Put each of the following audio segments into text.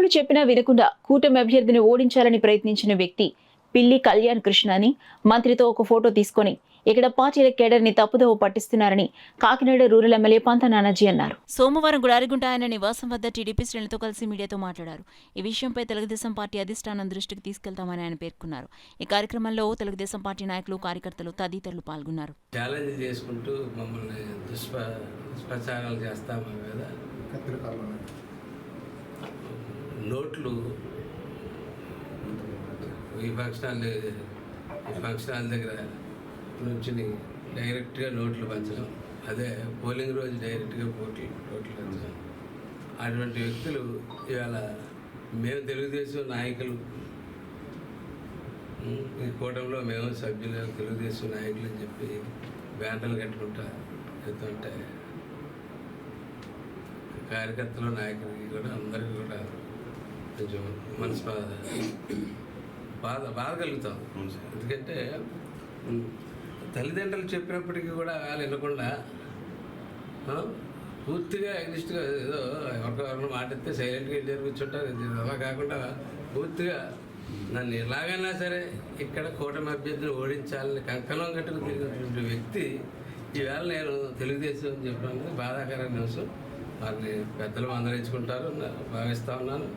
మంత్రులు చెప్పినా వినకుండా కూటమి అభ్యర్థిని ఓడించాలని ప్రయత్నించిన వ్యక్తి పిల్లి కళ్యాణ్ కృష్ణ అని మంత్రితో ఒక ఫోటో తీసుకొని ఇక్కడ పార్టీల కేడర్ ని తప్పుదోవ పట్టిస్తున్నారని కాకినాడ రూరల్ ఎమ్మెల్యే పంత నానాజీ అన్నారు. సోమవారం గుడారిగుంట ఆయన నివాసం వద్ద టీడీపీ శ్రేణులతో కలిసి మీడియాతో మాట్లాడారు. ఈ విషయంపై తెలుగుదేశం పార్టీ అధిష్టానం దృష్టికి తీసుకెళ్తామని ఆయన పేర్కొన్నారు. ఈ కార్యక్రమంలో తెలుగుదేశం పార్టీ నాయకులు, కార్యకర్తలు తదితరులు పాల్గొన్నారు. ఛాలెంజ్ చేసుకుంటూ మమ్మల్ని దుష్ప్రచారాలు చేస్తాము కదా, నోట్లు ఈ ఫంక్షన్ హాల్ దగ్గర నుంచి డైరెక్ట్గా నోట్లు పంచడం, అదే పోలింగ్ రోజు డైరెక్ట్గా నోట్లు పంచడం. అటువంటి వ్యక్తులు ఇవాళ మేము తెలుగుదేశం నాయకులు, ఈ కూటమిలో మేము సభ్యులు తెలుగుదేశం నాయకులు అని చెప్పి బ్యానర్లు కట్టుకుంటా వెళ్తుంటే కార్యకర్తలు, నాయకులకి కూడా అందరికీ కూడా కొంచెం మనసు బాధ కలుగుతాం. ఎందుకంటే తల్లిదండ్రులు చెప్పినప్పటికీ కూడా వాళ్ళు వినకుండా పూర్తిగా ఎగ్జిస్ట్గా ఏదో ఎవరికో మాట ఇస్తే సైలెంట్గా వెళ్ళి కూర్చుంటారు. అలా కాకుండా పూర్తిగా నన్ను ఎలాగైనా సరే ఇక్కడ కూటమి అభ్యర్థిని ఓడించాలని కంకణం కట్టుకు తిరిగినటువంటి వ్యక్తి ఈవేళ నేను తెలుగుదేశం అని చెప్పడానికి బాధాకరమైన అంశం. వారిని పెద్దలు అందరించుకుంటారు భావిస్తూ ఉన్నాను.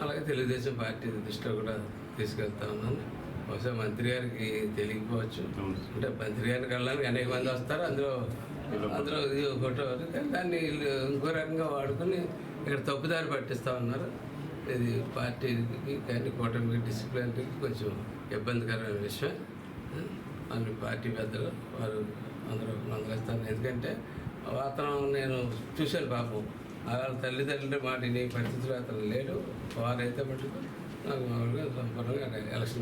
అలాగే తెలుగుదేశం పార్టీ దృష్టిలో కూడా తీసుకెళ్తా ఉన్నాను. బహుశా మంత్రి గారికి తెలియకపోవచ్చు, అంటే మంత్రి గారికి వెళ్ళడానికి అనేక మంది వస్తారు, అందులో ఫోటో, కానీ దాన్ని ఇంకో రకంగా వాడుకొని ఇక్కడ తప్పుదారి పట్టిస్తూ ఉన్నారు. ఇది పార్టీకి కానీ కూటమికి డిసిప్లిన్కి కొంచెం ఇబ్బందికరమైన విషయం. అన్ని పార్టీ పెద్దలు వారు అందరూ మందలిస్తారు. ఎందుకంటే వాతావరణం నేను చూశాను. పాపం వాళ్ళ తల్లిదండ్రుల మాటని పరిస్థితులు అతను లేడు. వారైతే మటుకు నాకు మామూలుగా సంపూర్ణంగా ఎలక్షన్